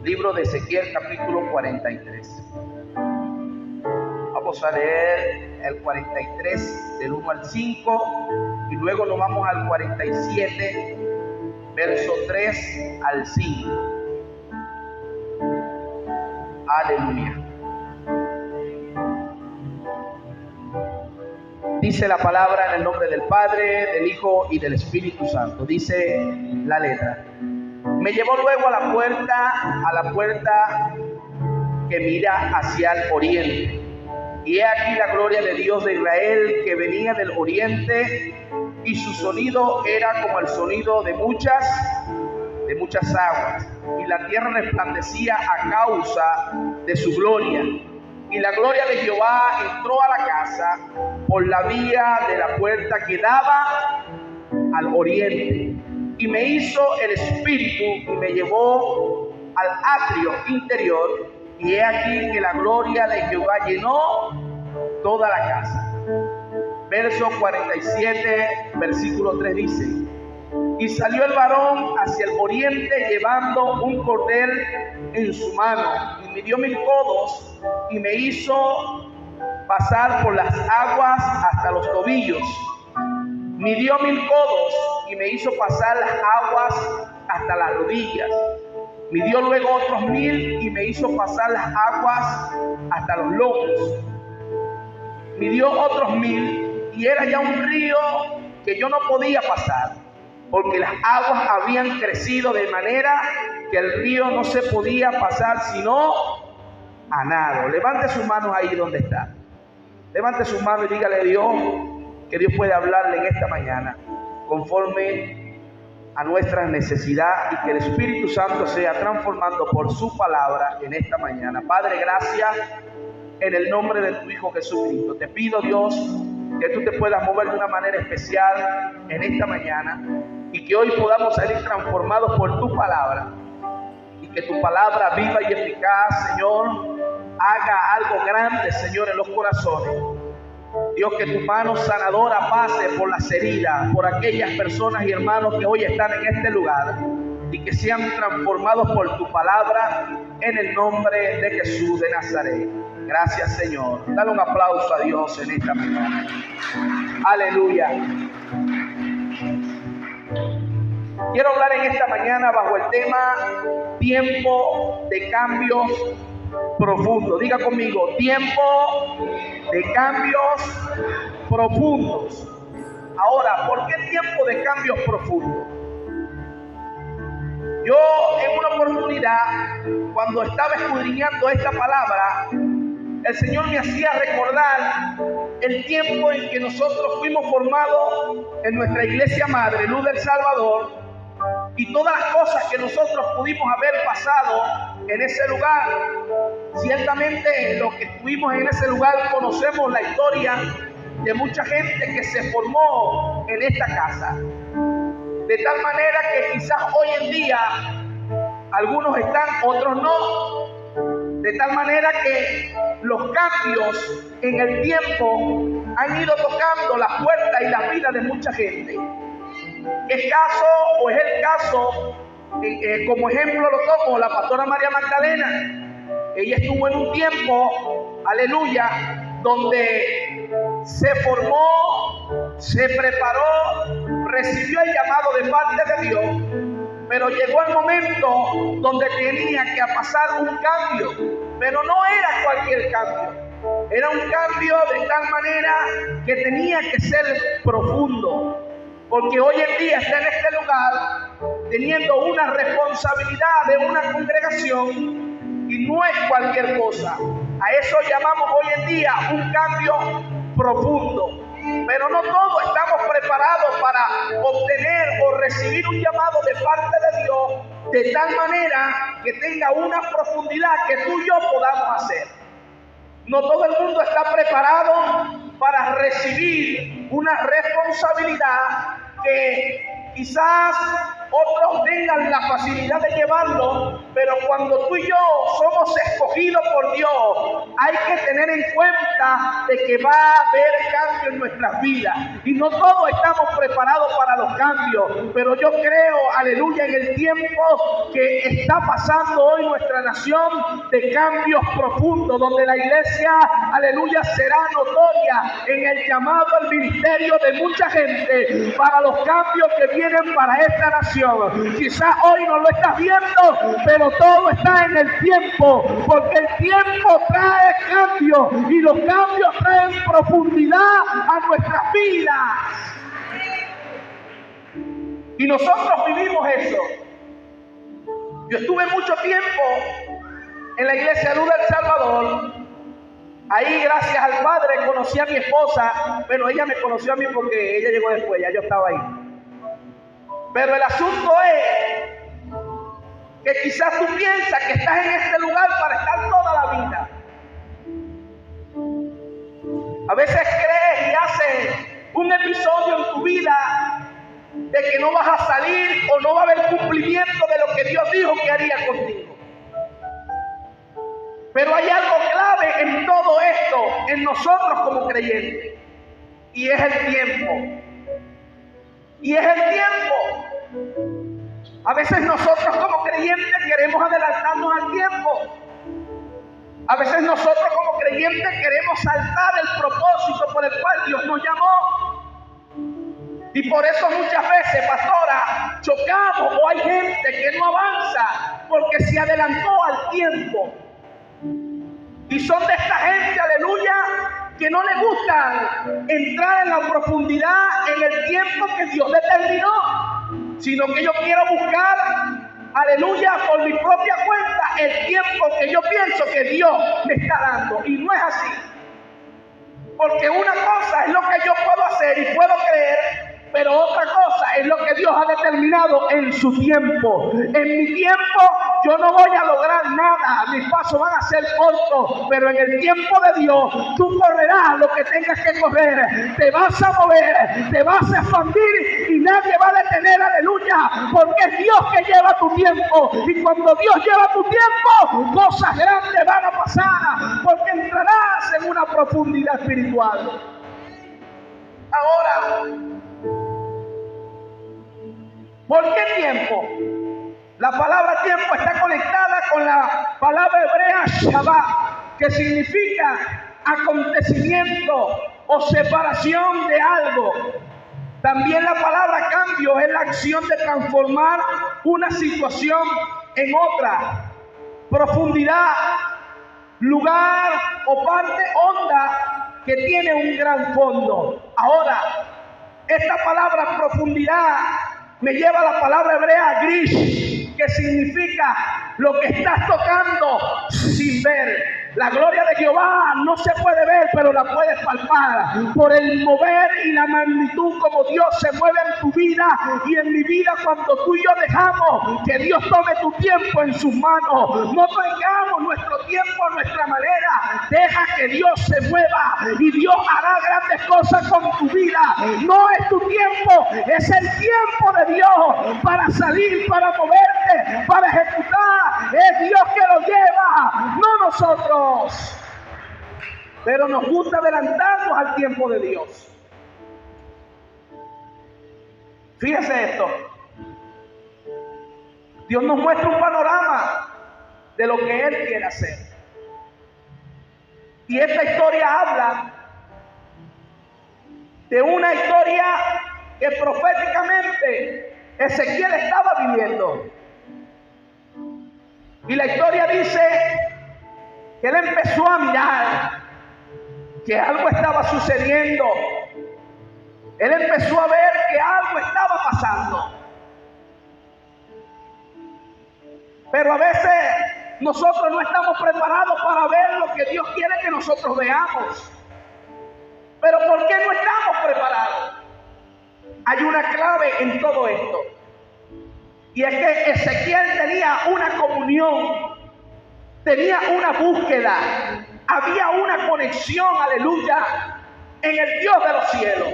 Libro de Ezequiel, capítulo 43. Vamos a leer el 43 del 1 al 5 y luego nos vamos al 47, verso 3 al 5. Aleluya. Dice la palabra en el nombre del Padre, del Hijo y del Espíritu Santo. Dice la letra. Me llevó luego a la puerta que mira hacia el oriente. Y he aquí la gloria de Dios de Israel que venía del oriente, y su sonido era como el sonido de muchas aguas. Y la tierra resplandecía a causa de su gloria. Y la gloria de Jehová entró a la casa por la vía de la puerta que daba al oriente. Y me hizo el Espíritu y me llevó al atrio interior. Y he aquí que la gloria de Jehová llenó toda la casa. Verso 47, versículo 3 dice: y salió el varón hacia el oriente llevando un cordel en su mano, y midió 1000 codos, y me hizo pasar por las aguas hasta los tobillos. Midió 1000 codos, y me hizo pasar las aguas hasta las rodillas. Midió luego otros 1000, y me hizo pasar las aguas hasta los lomos. Midió otros 1000, y era ya un río que yo no podía pasar, porque las aguas habían crecido de manera que el río no se podía pasar sino a nado. Levante sus manos ahí donde está. Levante sus manos y dígale a Dios que Dios puede hablarle en esta mañana conforme a nuestra necesidad, y que el Espíritu Santo sea transformando por su palabra en esta mañana. Padre, gracias en el nombre de tu Hijo Jesucristo. Te pido, Dios, que tú te puedas mover de una manera especial en esta mañana, y que hoy podamos salir transformados por tu palabra, y que tu palabra viva y eficaz, Señor, haga algo grande, Señor, en los corazones. Dios, que tu mano sanadora pase por las heridas, por aquellas personas y hermanos que hoy están en este lugar, y que sean transformados por tu palabra en el nombre de Jesús de Nazaret. Gracias, Señor. Dale un aplauso a Dios en esta mañana. Aleluya. Quiero hablar en esta mañana bajo el tema tiempo de cambios profundos. Diga conmigo, tiempo de cambios profundos. Ahora, ¿por qué tiempo de cambios profundos? Yo en una oportunidad, cuando estaba escudriñando esta palabra, el Señor me hacía recordar el tiempo en que nosotros fuimos formados en nuestra iglesia madre, Luz del Salvador, y todas las cosas que nosotros pudimos haber pasado en ese lugar. Ciertamente los que estuvimos en ese lugar conocemos la historia de mucha gente que se formó en esta casa. De tal manera que quizás hoy en día algunos están, otros no. De tal manera que los cambios en el tiempo han ido tocando las puertas y las vidas de mucha gente. Es el caso, como ejemplo lo tomo la pastora María Magdalena. Ella estuvo en un tiempo, aleluya, donde se formó, se preparó, recibió el llamado de parte de Dios, pero llegó el momento donde tenía que pasar un cambio, pero no era cualquier cambio, era un cambio de tal manera que tenía que ser profundo, porque hoy en día está en este lugar teniendo una responsabilidad de una congregación, y no es cualquier cosa. A eso llamamos hoy en día un cambio profundo. Pero no todos estamos preparados para obtener o recibir un llamado de parte de Dios de tal manera que tenga una profundidad que tú y yo podamos hacer. No todo el mundo está preparado para recibir una responsabilidad que quizás otros tengan la facilidad de llevarlo, pero cuando tú y yo somos escogidos por Dios, hay que tener en cuenta de que va a haber cambio en nuestras vidas. Y no todos estamos preparados para los cambios, pero yo creo, aleluya, en el tiempo que está pasando hoy nuestra nación de cambios profundos, donde la iglesia, aleluya, será notoria en el llamado al ministerio de mucha gente para los cambios que vienen para esta nación. Quizás hoy no lo estás viendo, pero todo está en el tiempo, porque el tiempo trae cambios y los cambios traen profundidad a nuestras vidas. Y nosotros vivimos eso. Yo estuve mucho tiempo en la iglesia Luz del Salvador. Ahí, gracias al Padre, conocí a mi esposa, pero ella me conoció a mí porque ella llegó después, ya yo estaba ahí. Pero el asunto es que quizás tú piensas que estás en este lugar para estar toda la vida. A veces crees y haces un episodio en tu vida de que no vas a salir o no va a haber cumplimiento de lo que Dios dijo que haría contigo. Pero hay algo clave en todo esto, en nosotros como creyentes, y es el tiempo. Y es el tiempo. A veces nosotros como creyentes queremos adelantarnos al tiempo. A veces nosotros como creyentes queremos saltar el propósito por el cual Dios nos llamó. Y por eso muchas veces, pastora, chocamos o hay gente que no avanza porque se adelantó al tiempo. Y son de esta gente, aleluya, que no le gusta entrar en la profundidad en el tiempo que Dios determinó, sino que yo quiero buscar, aleluya, por mi propia cuenta, el tiempo que yo pienso que Dios me está dando. Y no es así. Porque una cosa es lo que yo puedo hacer y puedo creer, pero otra cosa es lo que Dios ha determinado en su tiempo. En mi tiempo yo no voy a lograr nada, mis pasos van a ser cortos, pero en el tiempo de Dios tú correrás lo que tengas que correr, te vas a mover, te vas a expandir y nadie va a detener, aleluya, porque es Dios que lleva tu tiempo. Y cuando Dios lleva tu tiempo, cosas grandes van a pasar, porque entrarás en una profundidad espiritual. Ahora, ¿por qué tiempo? La palabra tiempo está conectada con la palabra hebrea Shabbat, que significa acontecimiento o separación de algo. También la palabra cambio es la acción de transformar una situación en otra. Profundidad, lugar o parte honda que tiene un gran fondo. Ahora, esta palabra profundidad me lleva a la palabra hebrea grish, que significa lo que estás tocando sin ver. La gloria de Jehová no se puede ver, pero la puedes palpar por el mover y la magnitud como Dios se mueve en tu vida y en mi vida cuando tú y yo dejamos que Dios tome tu tiempo en sus manos. No tengamos nuestro tiempo a nuestra manera. Deja que Dios se mueva y Dios hará grandes cosas con tu vida. No es tu tiempo, es el tiempo de Dios para salir, para moverte, para ejecutar. Es Dios que lo lleva, no nosotros. Pero nos gusta adelantarnos al tiempo de Dios. Fíjese esto. Dios nos muestra un panorama de lo que Él quiere hacer. Y esta historia habla de una historia que proféticamente Ezequiel estaba viviendo. Y la historia dice que él empezó a mirar que algo estaba sucediendo. Él empezó a ver que algo estaba pasando. Pero a veces nosotros no estamos preparados para ver lo que Dios quiere que nosotros veamos. Pero ¿por qué no estamos preparados? Hay una clave en todo esto. Y es que Ezequiel tenía una comunión, tenía una búsqueda, había una conexión, aleluya, en el Dios de los cielos.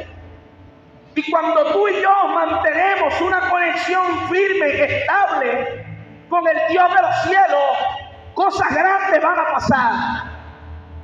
Y cuando tú y yo mantenemos una conexión firme, estable con el Dios de los cielos, cosas grandes van a pasar.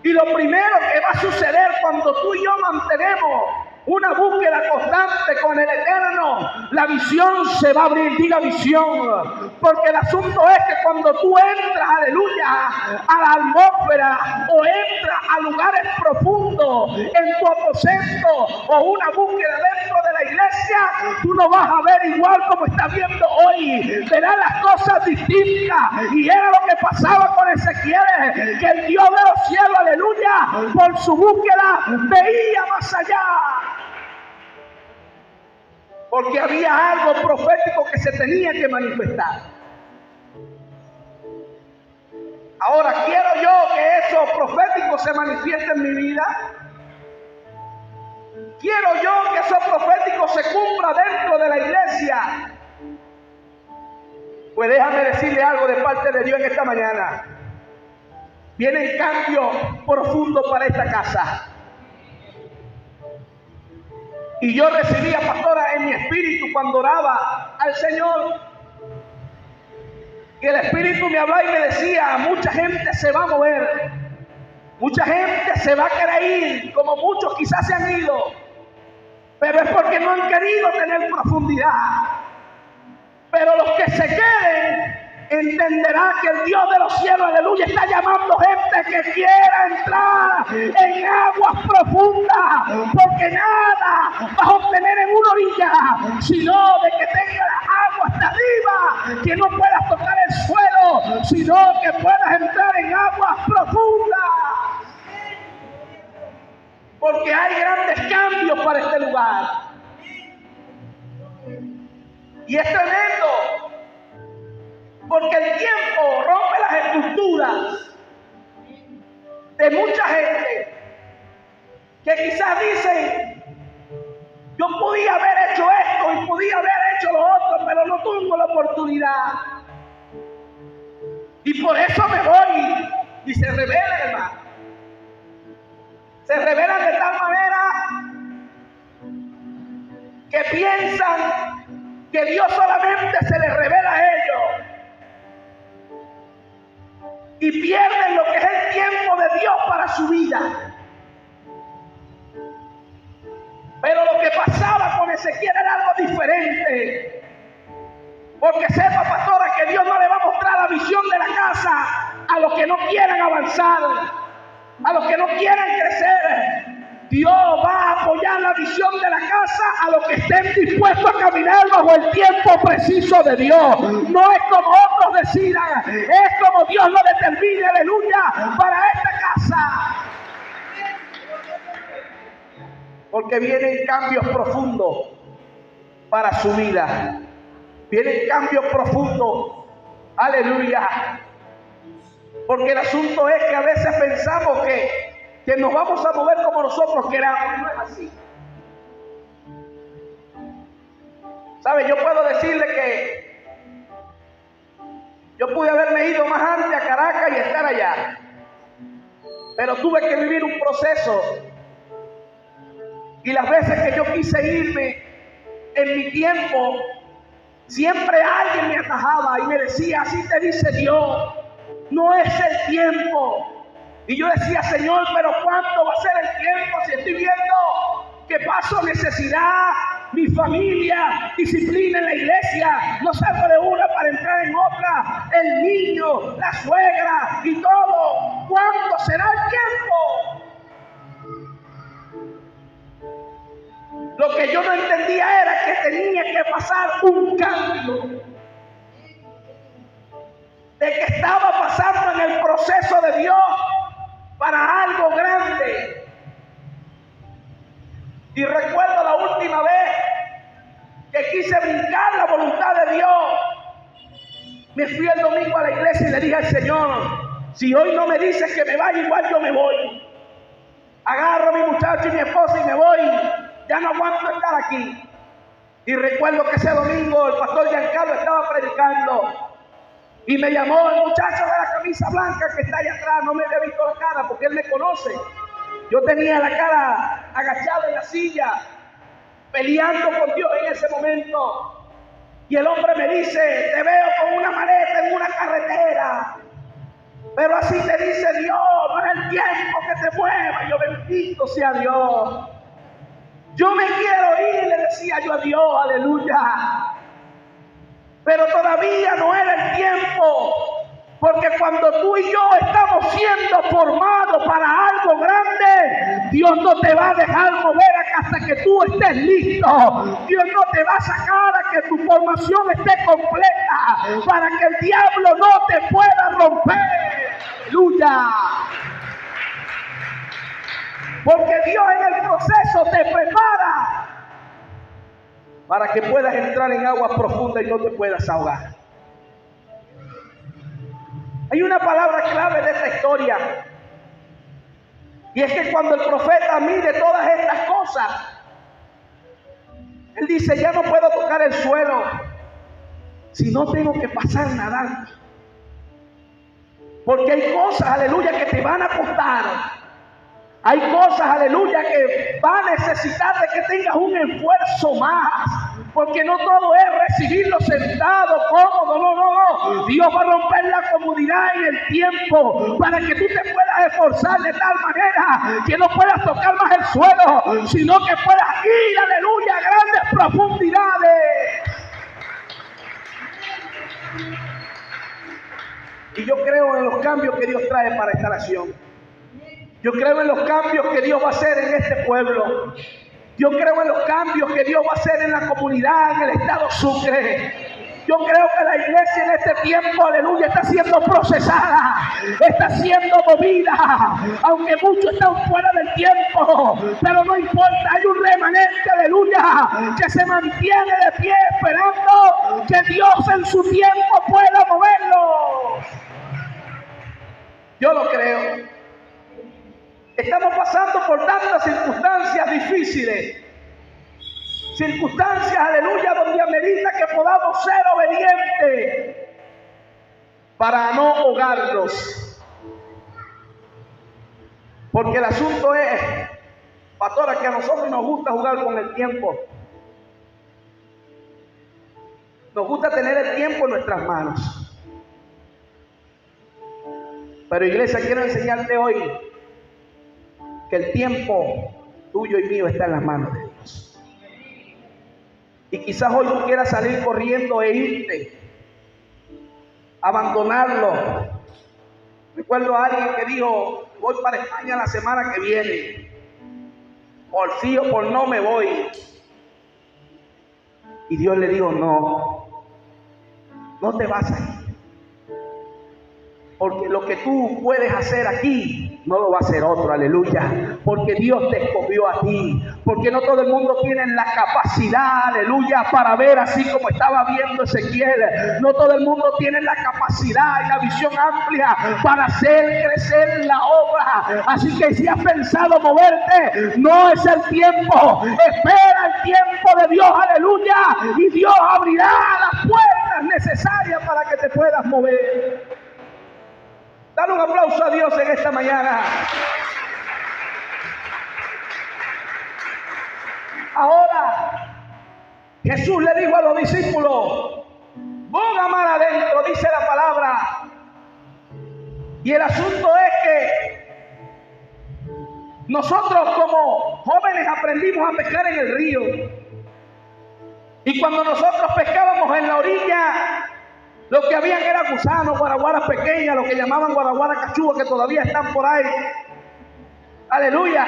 Y lo primero que va a suceder cuando tú y yo mantenemos una búsqueda constante con el Eterno, la visión se va a abrir. Diga visión, porque el asunto es que cuando tú entras, aleluya, a la atmósfera o entras a lugares profundos en tu aposento o una búsqueda dentro de la iglesia, tú no vas a ver igual como estás viendo hoy. Verás las cosas distintas. Y era lo que pasaba con Ezequiel, que el Dios de los cielos, aleluya, por su búsqueda veía más allá. Porque había algo profético que se tenía que manifestar. Ahora, quiero yo que eso profético se manifieste en mi vida. Quiero yo que eso profético se cumpla dentro de la iglesia. Pues déjame decirle algo de parte de Dios en esta mañana. Viene cambio profundo para esta casa. Y yo recibía, pastora, en mi espíritu cuando oraba al Señor, que el Espíritu me hablaba y me decía: mucha gente se va a mover, mucha gente se va a querer ir, como muchos quizás se han ido, pero es porque no han querido tener profundidad. Pero los que se queden entenderán que el Dios de los cielos, aleluya, está llamando gente que quiera entrar en aguas profundas, porque nada vas a obtener en una orilla, sino de que tengas agua hasta arriba, que no puedas tocar el suelo, sino que puedas entrar en aguas profundas. Porque hay grandes cambios para este lugar. Y es tremendo, porque el tiempo rompe las estructuras de mucha gente que quizás dicen: yo podía haber hecho esto y podía haber hecho lo otro, pero no tengo la oportunidad. Y por eso me voy. Y se rebelan, hermano. Se rebelan de tal manera que piensan que Dios solamente se les revela a ellos. Y pierden lo que es el tiempo de Dios para su vida. Pero lo que pasaba con Ezequiel era algo diferente. Porque sepa, pastora, que Dios no le va a mostrar la visión de la casa a los que no quieran avanzar, a los que no quieran crecer. Dios va a apoyar la visión de la casa a los que estén dispuestos a caminar bajo el tiempo preciso de Dios. No es como otros decidan, es como Dios lo determine, aleluya, para esta casa. Porque vienen cambios profundos para su vida. Vienen cambios profundos, aleluya. Porque el asunto es que a veces pensamos que nos vamos a mover como nosotros queramos. No es así. ¿Sabe? Yo puedo decirle que yo pude haberme ido más antes a Caracas y estar allá, pero tuve que vivir un proceso. Y las veces que yo quise irme en mi tiempo, siempre alguien me atajaba y me decía: así te dice Dios, no es el tiempo. Y yo decía: Señor, pero ¿cuánto va a ser el tiempo si estoy viendo que paso necesidad, mi familia, disciplina en la iglesia, no salgo de una para entrar en otra, el niño, la suegra y todo? ¿Cuándo será el tiempo? Lo que yo no entendía era que tenía que pasar un cambio, de que estaba pasando en el proceso de Dios para algo grande. Y recuerdo la última vez que quise brincar la voluntad de Dios. Me fui el domingo a la iglesia y le dije al Señor: si hoy no me dices que me vaya, igual yo me voy. Agarro a mi muchacho y mi esposa y me voy. Ya no aguanto estar aquí. Y recuerdo que ese domingo el pastor Giancarlo estaba predicando. Y me llamó el muchacho de la camisa blanca que está allá atrás. No me había visto la cara porque él me conoce. Yo tenía la cara agachada en la silla, peleando con Dios en ese momento. Y el hombre me dice, te veo con una maleta en una carretera. Pero así te dice Dios, no es el tiempo que te mueva. Yo, bendito sea Dios. Yo me quiero ir, le decía yo a Dios, aleluya. Pero todavía no era el tiempo. Porque cuando tú y yo estamos siendo formados para algo grande, Dios no te va a dejar mover hasta que tú estés listo. Dios no te va a sacar a que tu formación esté completa para que el diablo no te pueda romper. ¡Aleluya! Porque Dios en el proceso te prepara para que puedas entrar en aguas profundas y no te puedas ahogar. Hay una palabra clave de esta historia, y es que cuando el profeta mire todas estas cosas, él dice, ya no puedo tocar el suelo, si no tengo que pasar nadando. Porque hay cosas, aleluya, que te van a costar. Hay cosas, aleluya, que va a necesitar de que tengas un esfuerzo más. Porque no todo es recibirlo sentado, cómodo, no. Dios va a romper la comodidad en el tiempo para que tú te puedas esforzar de tal manera que no puedas tocar más el suelo, sino que puedas ir, aleluya, a grandes profundidades. Y yo creo en los cambios que Dios trae para esta nación. Yo creo en los cambios que Dios va a hacer en este pueblo. Yo creo en los cambios que Dios va a hacer en la comunidad, en el estado Sucre. Yo creo que la iglesia en este tiempo, aleluya, está siendo procesada, está siendo movida, aunque muchos están fuera del tiempo, pero no importa, hay un remanente, aleluya, que se mantiene de pie esperando que Dios en su tiempo pueda moverlos. Yo lo creo. Estamos pasando por tantas circunstancias difíciles. Circunstancias, aleluya, donde amerita que podamos ser obedientes para no ahogarnos. Porque el asunto es, pastora, que a nosotros nos gusta jugar con el tiempo. Nos gusta tener el tiempo en nuestras manos. Pero iglesia, quiero enseñarte hoy que el tiempo tuyo y mío está en las manos de Dios. Y quizás hoy tú quieras salir corriendo e irte, abandonarlo. Recuerdo a alguien que dijo, voy para España la semana que viene. Por sí o por no me voy. Y Dios le dijo, no te vas a ir. Porque lo que tú puedes hacer aquí, no lo va a hacer otro, aleluya. Porque Dios te escogió a ti. Porque no todo el mundo tiene la capacidad, aleluya, para ver así como estaba viendo Ezequiel. No todo el mundo tiene la capacidad y la visión amplia para hacer crecer la obra. Así que si has pensado moverte, no es el tiempo. Espera el tiempo de Dios, aleluya. Y Dios abrirá las puertas necesarias para que te puedas mover. Dale un aplauso a Dios en esta mañana. Ahora, Jesús le dijo a los discípulos, pongan mar adentro, dice la palabra. Y el asunto es que nosotros como jóvenes aprendimos a pescar en el río. Y cuando nosotros pescábamos en la orilla, lo que habían era gusanos, guaraguaras pequeñas, lo que llamaban guaraguaras cachúas, que todavía están por ahí. Aleluya.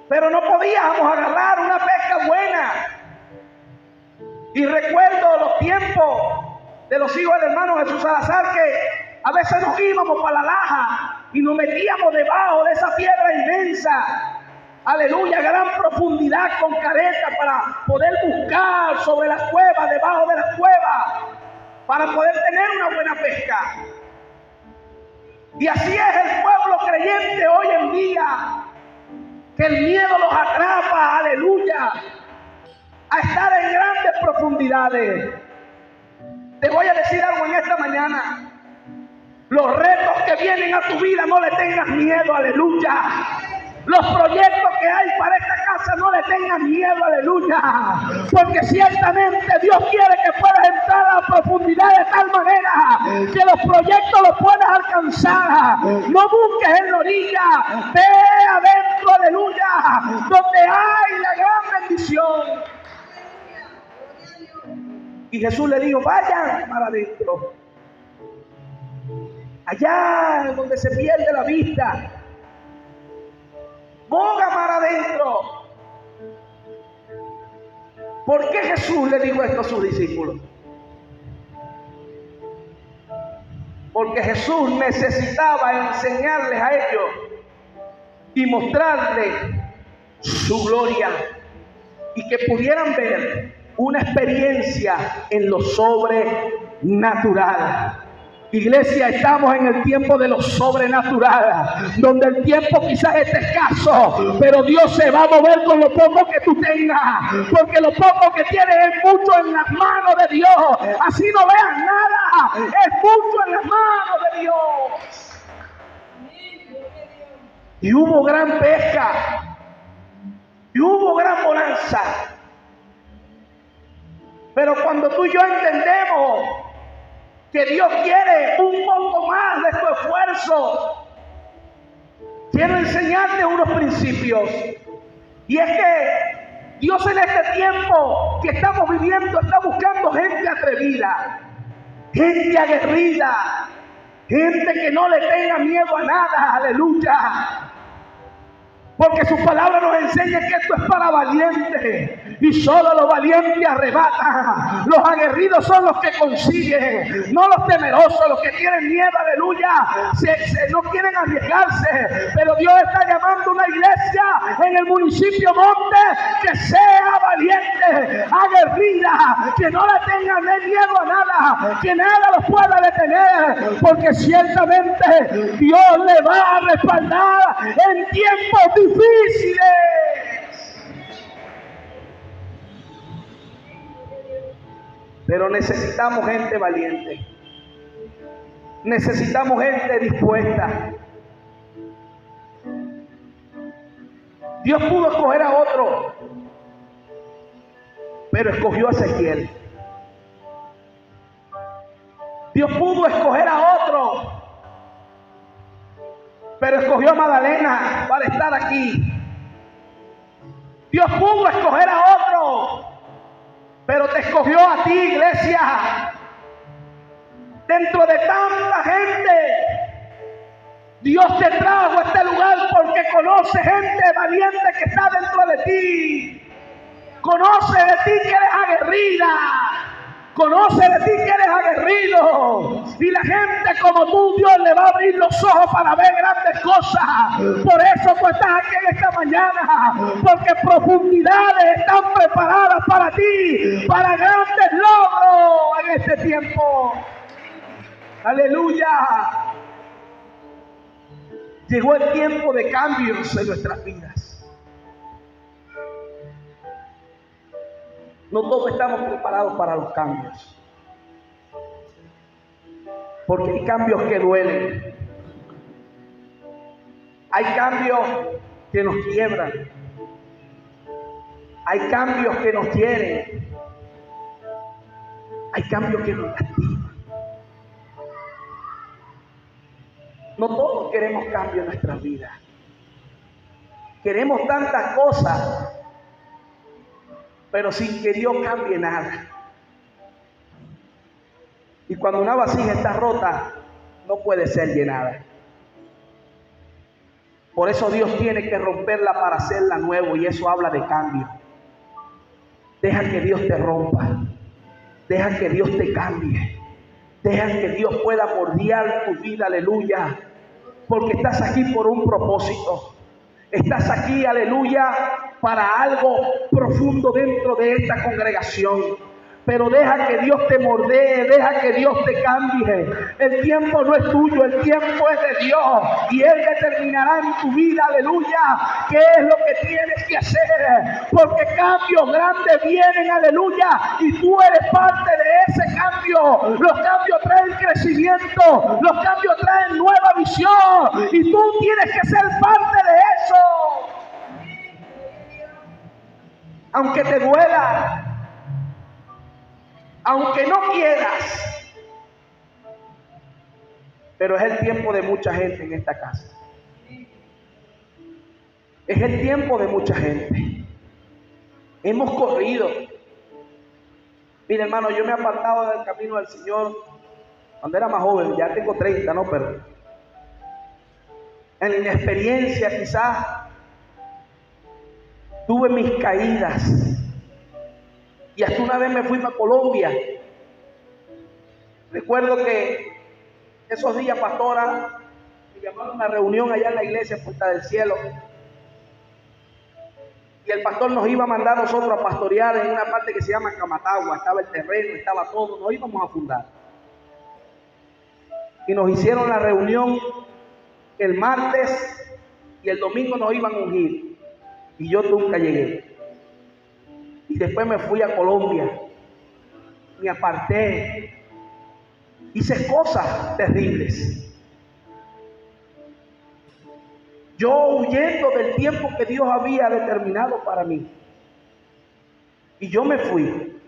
Pero no podíamos agarrar una pesca buena. Y recuerdo los tiempos de los hijos del hermano Jesús Salazar, que a veces nos íbamos para la laja y nos metíamos debajo de esa piedra inmensa. Aleluya, gran profundidad con careta para poder buscar sobre las cuevas, debajo de las cuevas, para poder tener una buena pesca. Y así es el pueblo creyente hoy en día, que el miedo los atrapa, aleluya, a estar en grandes profundidades. Te voy a decir algo en esta mañana. Los retos que vienen a tu vida, no le tengas miedo, aleluya. Los proyectos que hay para esta casa casa no le tengas miedo, aleluya. Porque ciertamente Dios quiere que puedas entrar a la profundidad de tal manera que los proyectos los puedas alcanzar. No busques en la orilla, ve adentro, aleluya, donde hay la gran bendición. Y Jesús le dijo, vayan para adentro. Allá donde se pierde la vista. Boga para adentro. ¿Por qué Jesús le dijo esto a sus discípulos? Porque Jesús necesitaba enseñarles a ellos y mostrarles su gloria y que pudieran ver una experiencia en lo sobrenatural. Iglesia, estamos en el tiempo de lo sobrenatural, donde el tiempo quizás es escaso, pero Dios se va a mover con lo poco que tú tengas, porque lo poco que tienes es mucho en las manos de Dios. Así no veas nada, es mucho en las manos de Dios. Y hubo gran pesca, y hubo gran bonanza. Pero cuando tú y yo entendemos que Dios quiere un poco más de tu esfuerzo, quiero enseñarte unos principios. Y es que Dios en este tiempo que estamos viviendo está buscando gente atrevida, gente aguerrida, gente que no le tenga miedo a nada, aleluya. Porque su palabra nos enseña que esto es para valientes. Y solo los valientes arrebatan. Los aguerridos son los que consiguen. No los temerosos, los que tienen miedo, aleluya. No quieren arriesgarse. Pero Dios está llamando a una iglesia en el municipio Monte que sea valiente, aguerrida, que no le tengan miedo a nada, que nada los pueda detener. Porque ciertamente Dios le va a respaldar en tiempos difíciles. Pero necesitamos gente valiente. Necesitamos gente dispuesta. Dios pudo escoger a otro, pero escogió a Ezequiel. Dios pudo escoger a otro, pero escogió a Magdalena para estar aquí. Dios pudo escoger a otro, pero te escogió a ti, iglesia. Dentro de tanta gente, Dios te trajo a este lugar porque conoce gente valiente que está dentro de ti. Conoce de ti que eres aguerrida. Conoce de ti que eres aguerrido. Y la gente como tú, Dios le va a abrir los ojos para ver grandes cosas. Por eso tú estás aquí en esta mañana. Porque profundidades están preparadas para ti. Para grandes logros en este tiempo. Aleluya. Llegó el tiempo de cambios en nuestras vidas. No todos estamos preparados para los cambios. Porque hay cambios que duelen. Hay cambios que nos quiebran. Hay cambios que nos hieren. Hay cambios que nos lastiman. No todos queremos cambio en nuestras vidas. Queremos tantas cosas, pero sin que Dios cambie nada. Y cuando una vasija está rota, no puede ser llenada. Por eso Dios tiene que romperla para hacerla nuevo, y eso habla de cambio. Deja que Dios te rompa. Deja que Dios te cambie. Deja que Dios pueda moldear tu vida, aleluya. Porque estás aquí por un propósito. Estás aquí, aleluya, para algo profundo dentro de esta congregación. Pero deja que Dios te moldee, deja que Dios te cambie. El tiempo no es tuyo, el tiempo es de Dios. Y Él determinará en tu vida, aleluya, qué es lo que tienes que hacer. Porque cambios grandes vienen, aleluya, y tú eres parte de ese cambio. Los cambios traen crecimiento, los cambios traen nueva visión. Y tú tienes que ser parte de eso. aunque te duela, aunque no quieras. Pero es el tiempo de mucha gente en esta casa. Es el tiempo de mucha gente. Hemos corrido. Mira, hermano, yo me he apartado del camino del Señor cuando era más joven. Ya tengo 30, ¿no? Pero en la inexperiencia quizás tuve mis caídas. Y hasta una vez me fui para Colombia. Recuerdo que esos días, pastora, me llamaron a una reunión allá en la iglesia Puerta del Cielo. Y el pastor nos iba a mandar a nosotros a pastorear en una parte que se llama Camatagua. Estaba el terreno, estaba todo, nos íbamos a fundar. Y nos hicieron la reunión el martes y el domingo nos iban a ungir. Y yo nunca llegué. Y después me fui a Colombia. Me aparté. Hice cosas terribles. Yo huyendo del tiempo que Dios había determinado para mí. Y yo me fui.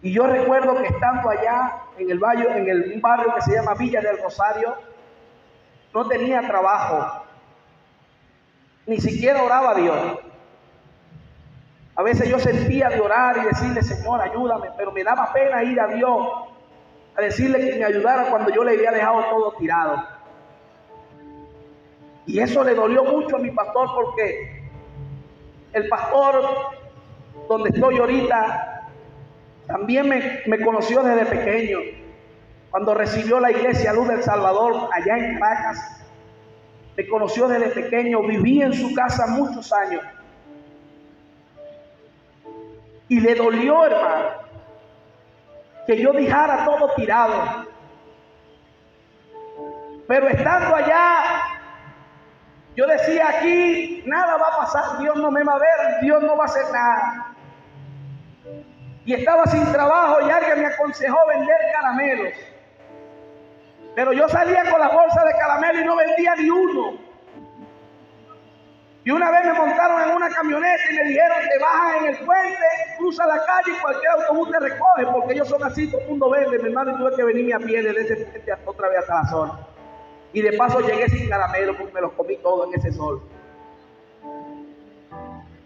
Y yo recuerdo que estando allá en el valle, un barrio que se llama Villa del Rosario, no tenía trabajo. Ni siquiera oraba a Dios. A veces yo sentía de orar y decirle, Señor, ayúdame, pero me daba pena ir a Dios a decirle que me ayudara cuando yo le había dejado todo tirado. Y eso le dolió mucho a mi pastor, porque el pastor donde estoy ahorita también me conoció desde pequeño. Cuando recibió la iglesia Luz del Salvador allá en Caracas, me conoció desde pequeño. Viví en su casa muchos años. Y le dolió, hermano, que yo dejara todo tirado. Pero estando allá, yo decía, aquí nada va a pasar, Dios no me va a ver, Dios no va a hacer nada. Y estaba sin trabajo y alguien me aconsejó vender caramelos. Pero yo salía con la bolsa de caramelo y no vendía ni uno. Y una vez me montaron en una camioneta y me dijeron, te bajas en el puente, cruza la calle y cualquier autobús te recoge, porque ellos son así, todo el mundo vende, mi hermano, y tuve que venirme a pie desde ese puente otra vez hasta la zona. Y de paso llegué sin caramelo porque me los comí todos en ese sol.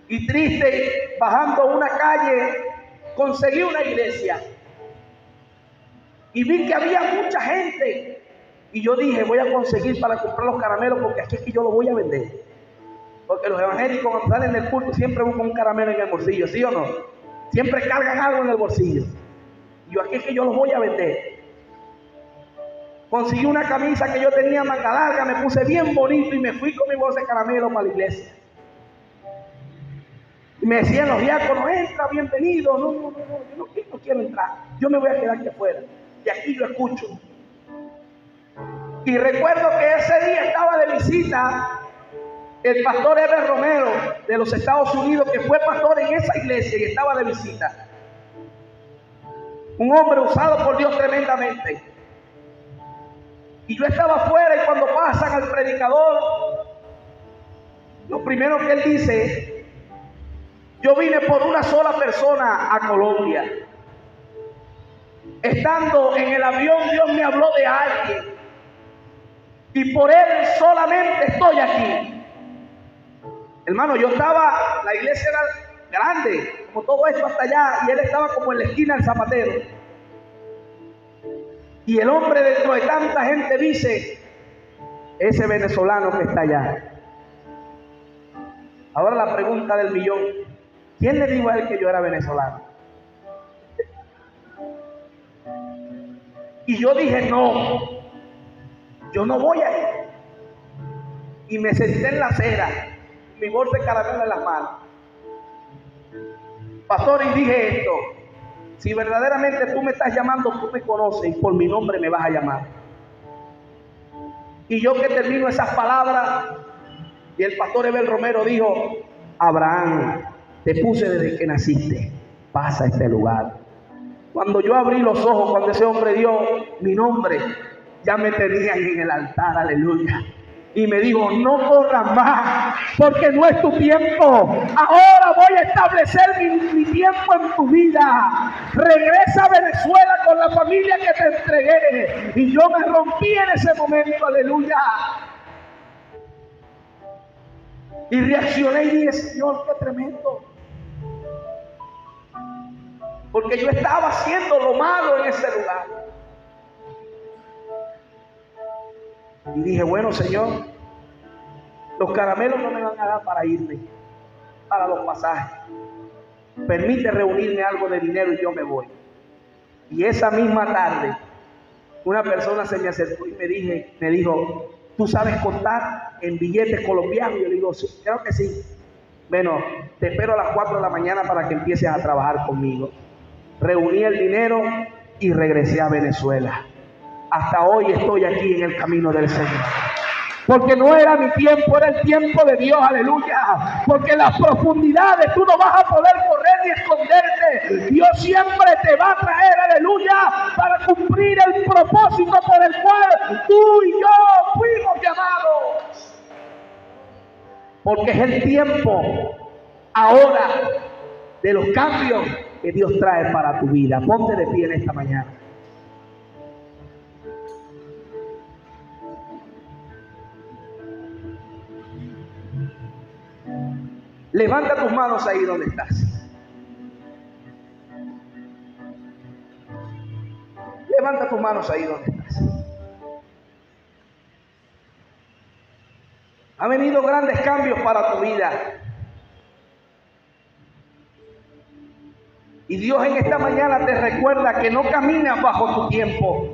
Y triste, bajando una calle, conseguí una iglesia. Y vi que había mucha gente. Y yo dije, voy a conseguir para comprar los caramelos, porque aquí es que yo los voy a vender. Porque los evangélicos cuando salen del culto siempre buscan un caramelo en el bolsillo, ¿sí o no? Siempre cargan algo en el bolsillo. Y yo, aquí es que yo los voy a vender. Conseguí una camisa que yo tenía manga larga, me puse bien bonito y me fui con mi bolsa de caramelo para la iglesia. Y me decían los diáconos, entra, bienvenido. No, yo no quiero entrar. Yo me voy a quedar aquí afuera. Y aquí yo escucho. Y recuerdo que ese día estaba de visita el pastor Eber Romero de los Estados Unidos, que fue pastor en esa iglesia y estaba de visita. Un hombre usado por Dios tremendamente. Y yo estaba afuera, y cuando pasan al predicador, lo primero que él dice, yo vine por una sola persona a Colombia. Estando en el avión, Dios me habló de alguien. Y por él solamente estoy aquí. Hermano, yo estaba, la iglesia era grande, como todo esto hasta allá, y él estaba como en la esquina del Zapatero. Y el hombre dentro de tanta gente dice, ese venezolano que está allá. Ahora la pregunta del millón, ¿quién le dijo a él que yo era venezolano? Y yo dije, no, yo no voy a ir. Y me senté en la acera, mi bolsa de caramelo en las manos. Pastor, y dije esto, si verdaderamente tú me estás llamando, tú me conoces y por mi nombre me vas a llamar. Y yo que termino esas palabras, y el pastor Eber Romero dijo, Abraham, te puse desde que naciste, pasa a este lugar. Cuando yo abrí los ojos, cuando ese hombre dio mi nombre, ya me tenían en el altar, aleluya. y me dijo: no corras más, porque no es tu tiempo. Ahora voy a establecer mi tiempo en tu vida. Regresa a Venezuela con la familia que te entregué. Y yo me rompí en ese momento, aleluya. Y reaccioné y dije: Señor, qué tremendo. Porque yo estaba haciendo lo malo en ese lugar. Y dije: bueno, Señor, los caramelos no me van a dar para irme, para los pasajes. Permite reunirme algo de dinero y yo me voy. Y esa misma tarde, una persona se me acercó y me dijo: ¿tú sabes contar en billetes colombianos? Yo le digo: sí, creo que sí. Bueno, te espero a las 4 de la mañana para que empieces a trabajar conmigo. Reuní el dinero y regresé a Venezuela. Hasta hoy estoy aquí en el camino del Señor. Porque no era mi tiempo, era el tiempo de Dios, aleluya. Porque en las profundidades tú no vas a poder correr ni esconderte. Dios siempre te va a traer, aleluya, para cumplir el propósito por el cual tú y yo fuimos llamados. Porque es el tiempo ahora de los cambios que Dios trae para tu vida. Ponte de pie en esta mañana. Levanta tus manos ahí donde estás. Levanta tus manos ahí donde estás. Han venido grandes cambios para tu vida. Y Dios en esta mañana te recuerda que no caminas bajo tu tiempo.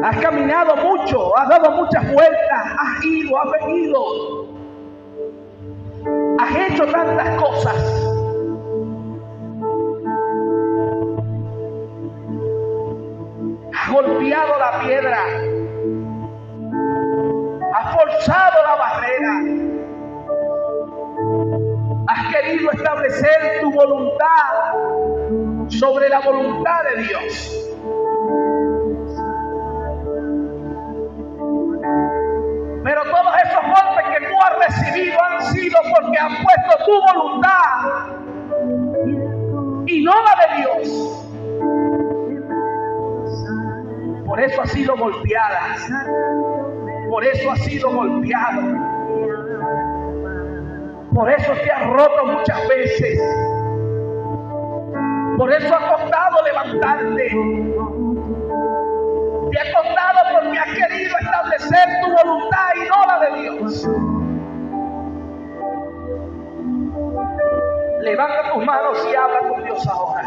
Has caminado mucho, has dado muchas vueltas, has ido, has venido. Has hecho tantas cosas. Has golpeado la piedra. Has forzado la barrera. Has querido establecer tu voluntad sobre la voluntad de Dios. Pero todos esos golpes que tú has recibido han sido porque han puesto tu voluntad y no la de Dios. Por eso has sido golpeada. Por eso has sido golpeado. Por eso te has roto muchas veces. Por eso ha costado levantarte. Te ha costado porque has querido establecer tu voluntad y no la de Dios. Levanta tus manos y habla con Dios ahora.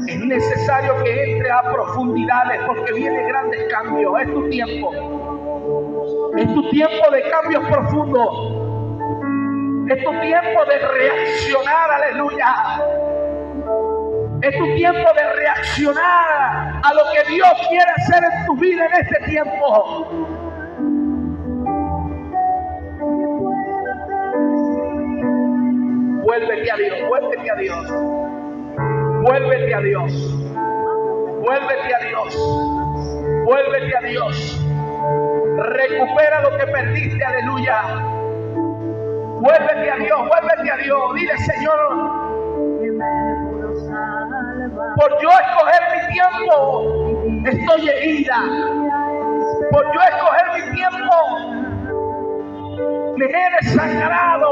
Es necesario que entres a profundidades porque vienen grandes cambios. Es tu tiempo. Es tu tiempo de cambios profundos. Es tu tiempo de reaccionar, aleluya. Es tu tiempo de reaccionar a lo que Dios quiere hacer en tu vida en este tiempo. Vuélvete a Dios, vuélvete a Dios. Vuélvete a Dios. Vuélvete a Dios. Vuélvete a Dios. Recupera lo que perdiste, aleluya. Vuélvete a Dios, vuélvete a Dios. Dile: Señor, por yo escoger mi tiempo, estoy herida. Por yo escoger mi tiempo, me he desangrado.